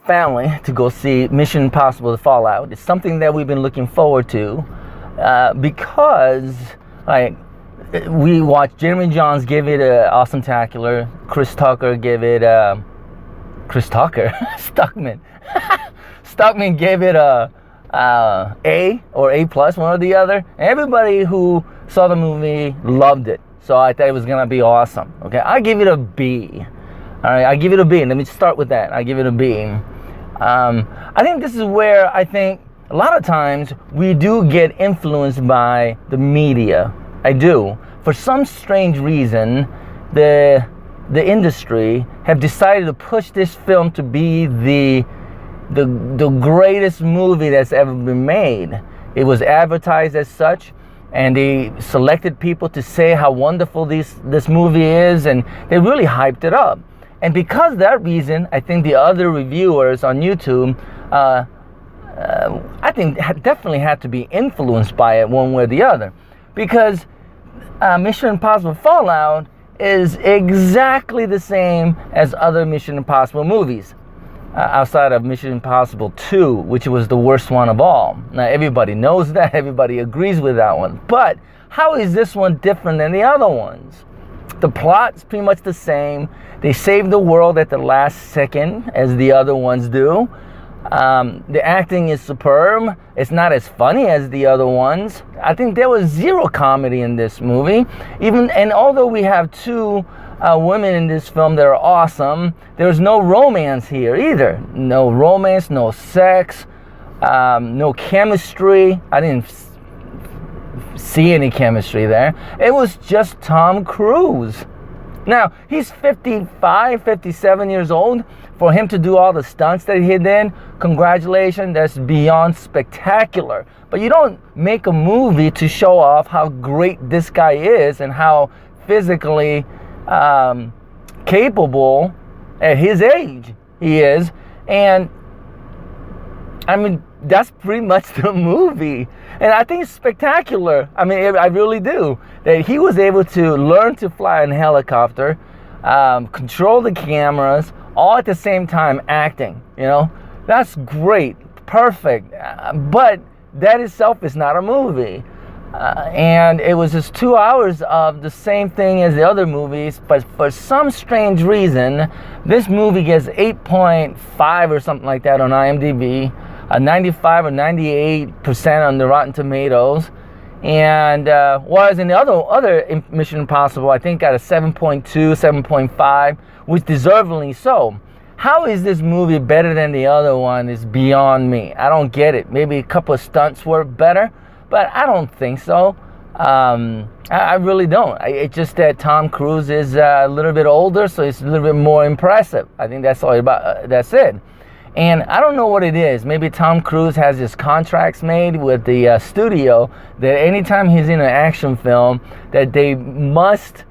family to go see Mission Impossible: The Fallout. It's something that we've been looking forward to because, like, we watched Jeremy Jahns give it an awesome-tacular. Chris Tucker gave it Stuckman. Stuckman gave it a A or A plus, one or the other. Everybody who saw the movie loved it, so I thought it was gonna be awesome. Okay, I give it a B. All right, I give it a B. Let me start with that. I give it a B. I think this is where I think a lot of times we do get influenced by the media. I do. For some strange reason, the industry have decided to push this film to be the greatest movie that's ever been made. It was advertised as such, and they selected people to say how wonderful this movie is, and they really hyped it up. And because of that reason, I think the other reviewers on YouTube, I think definitely had to be influenced by it one way or the other. Because Mission Impossible Fallout is exactly the same as other Mission Impossible movies. Outside of Mission Impossible 2, which was the worst one of all. Now, everybody knows that. Everybody agrees with that one. But how is this one different than the other ones? The plot's pretty much the same. They save the world at the last second, as the other ones do. The acting is superb. It's not as funny as the other ones. I think there was zero comedy in this movie. And although we have two women in this film that are awesome, there's no romance here either. No romance, no sex, no chemistry. I didn't see any chemistry there. It was just Tom Cruise. Now, he's 55, 57 years old. For him to do all the stunts that he did, congratulations, that's beyond spectacular. But you don't make a movie to show off how great this guy is and how physically capable at his age he is. And I mean, that's pretty much the movie. And I think it's spectacular. I mean, I really do. That he was able to learn to fly in a helicopter, control the cameras, all at the same time acting, you know. That's great, perfect. But that itself is not a movie. And it was just 2 hours of the same thing as the other movies, but for some strange reason, this movie gets 8.5 or something like that on IMDb, 95 or 98% on the Rotten Tomatoes, and whereas in the other Mission Impossible, I think got a 7.2, 7.5, which deservedly so. How is this movie better than the other one is beyond me. I don't get it. Maybe a couple of stunts were better, but I don't think so. I really don't. It's just that Tom Cruise is a little bit older, so it's a little bit more impressive. I think that's all about. That's it. And I don't know what it is. Maybe Tom Cruise has his contracts made with the studio that anytime he's in an action film, that they must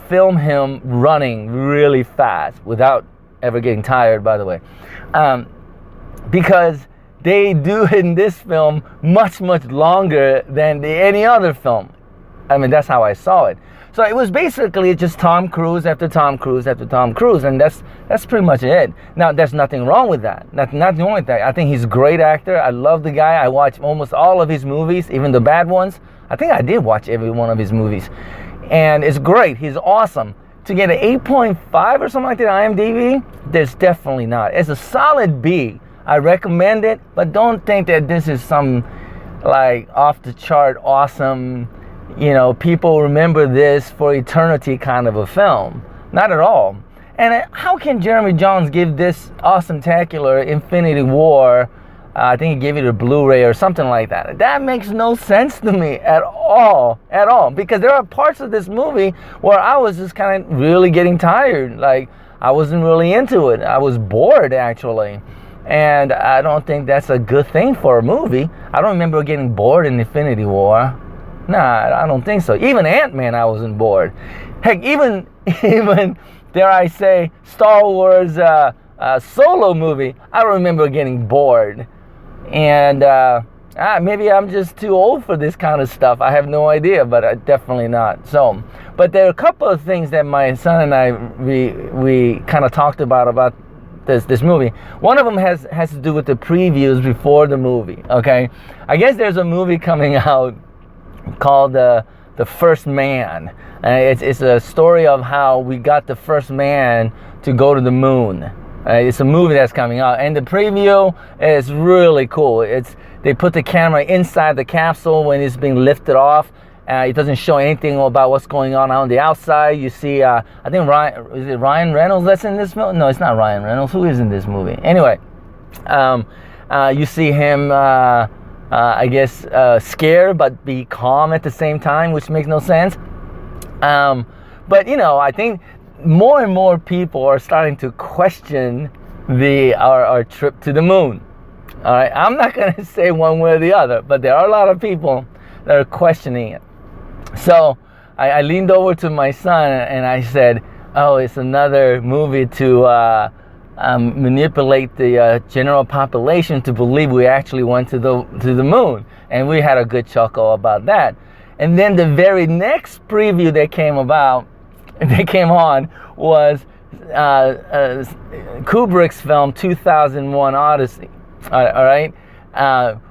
film him running really fast without ever getting tired, by the way. Because they do in this film much, much longer than any other film. I mean, that's how I saw it. So it was basically just Tom Cruise after Tom Cruise after Tom Cruise, and that's pretty much it. Now, there's nothing wrong with that. Nothing wrong with that. I think he's a great actor. I love the guy. I watch almost all of his movies, even the bad ones. I think I did watch every one of his movies. And it's great. He's awesome. To get an 8.5 or something like that on IMDb, there's definitely not. It's a solid B. I recommend it, but don't think that this is some like off the chart awesome, you know, people remember this for eternity kind of a film. Not at all. And how can Jeremy Jahns give this awesome-tacular Infinity War, I think he gave it a Blu-ray or something like that. That makes no sense to me at all. Because there are parts of this movie where I was just kind of really getting tired. Like, I wasn't really into it. I was bored, actually. And I don't think that's a good thing for a movie. I don't remember getting bored in Infinity War. Nah, I don't think so. Even Ant-Man, I wasn't bored. Heck, even dare I say, Star Wars Solo movie, I don't remember getting bored. And maybe I'm just too old for this kind of stuff. I have no idea, but definitely not. So, but there are a couple of things that my son and I we kind of talked about this movie. One of them has to do with the previews before the movie. Okay, I guess there's a movie coming out called The First Man. It's a story of how we got the first man to go to the moon. It's a movie that's coming out, and the preview is really cool. They put the camera inside the capsule when it's being lifted off. It doesn't show anything about what's going on the outside. You see, I think Ryan Reynolds that's in this movie? No, it's not Ryan Reynolds. Who is in this movie? Anyway, you see him, I guess, scared but be calm at the same time, which makes no sense. But I think more and more people are starting to question our trip to the moon. All right, I'm not going to say one way or the other, but there are a lot of people that are questioning it. So I leaned over to my son and I said, "Oh, it's another movie to manipulate the general population to believe we actually went to the moon." And we had a good chuckle about that. And then the very next preview that came on was Kubrick's film 2001 Odyssey. All right,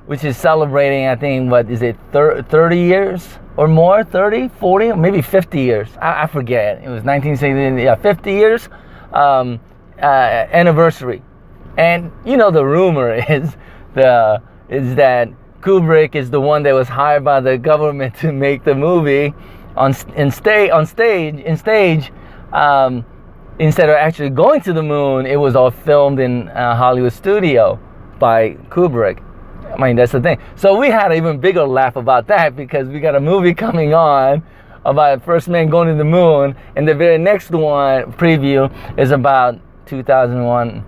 which is celebrating, I think, 30 years or more, 30, 40, maybe 50 years. I forget. It was 1960, 50 years anniversary. And the rumor is that Kubrick is the one that was hired by the government to make the movie on stage. Instead of actually going to the moon, it was all filmed in a Hollywood studio by Kubrick. I mean, that's the thing. So we had an even bigger laugh about that because we got a movie coming on about first man going to the moon, and the very next one preview is about 2001.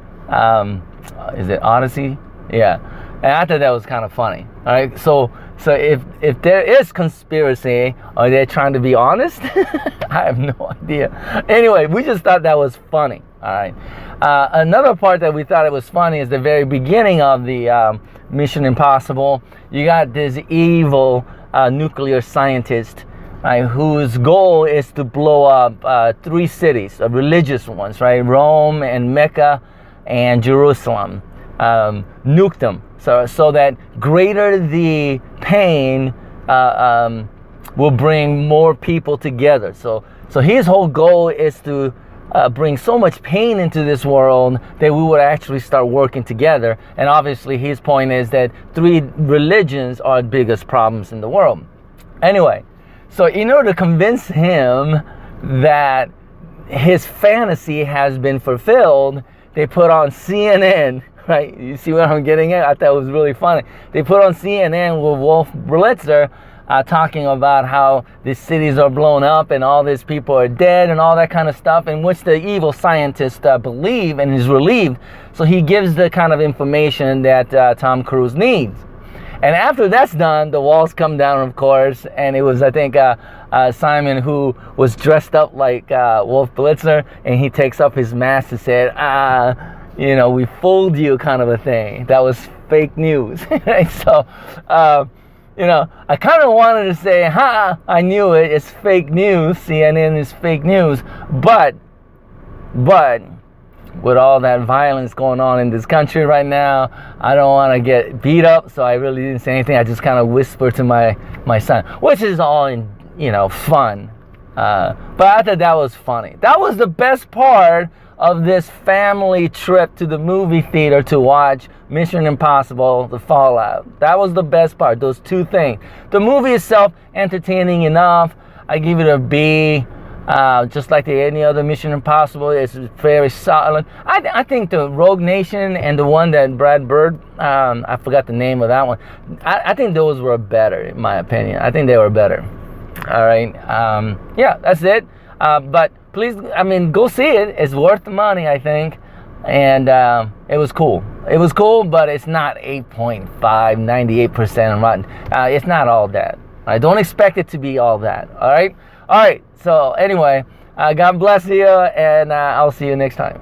Is it Odyssey? Yeah. And I thought that was kind of funny. All right. So if there is conspiracy, are they trying to be honest? I have no idea. Anyway, we just thought that was funny. All right. Another part that we thought it was funny is the very beginning of the Mission Impossible. You got this evil nuclear scientist whose goal is to blow up 3 cities, religious ones, right? Rome and Mecca and Jerusalem. Nuke them so that greater the pain will bring more people together. So his whole goal is to bring so much pain into this world that we would actually start working together. And obviously his point is that 3 religions are the biggest problems in the world. Anyway, so in order to convince him that his fantasy has been fulfilled, they put on CNN, right? You see what I'm getting at? I thought it was really funny. They put on CNN with Wolf Blitzer talking about how these cities are blown up and all these people are dead and all that kind of stuff, in which the evil scientist believe and is relieved. So he gives the kind of information that Tom Cruise needs. And after that's done, the walls come down, of course, and it was, I think, Simon who was dressed up like Wolf Blitzer, and he takes up his mask and said, we fooled you, kind of a thing. That was fake news. So, I kind of wanted to say, I knew it, it's fake news, CNN is fake news, but with all that violence going on in this country right now, I don't want to get beat up, so I really didn't say anything. I just kind of whispered to my son, which is all in, fun. But I thought that was funny. That was the best part of this family trip to the movie theater to watch Mission Impossible: The Fallout. That was the best part, those 2 things. The movie itself, entertaining enough. I give it a B. Just like any other Mission Impossible, it's very solid. I think the Rogue Nation and the one that Brad Bird, I forgot the name of that one. I think those were better, in my opinion. I think they were better. All right. Yeah, that's it. But please, go see it. It's worth the money, I think. And it was cool. It was cool, but it's not 8.5, 98% on Rotten. It's not all that. I don't expect it to be all that. All right. So anyway, God bless you, and I'll see you next time.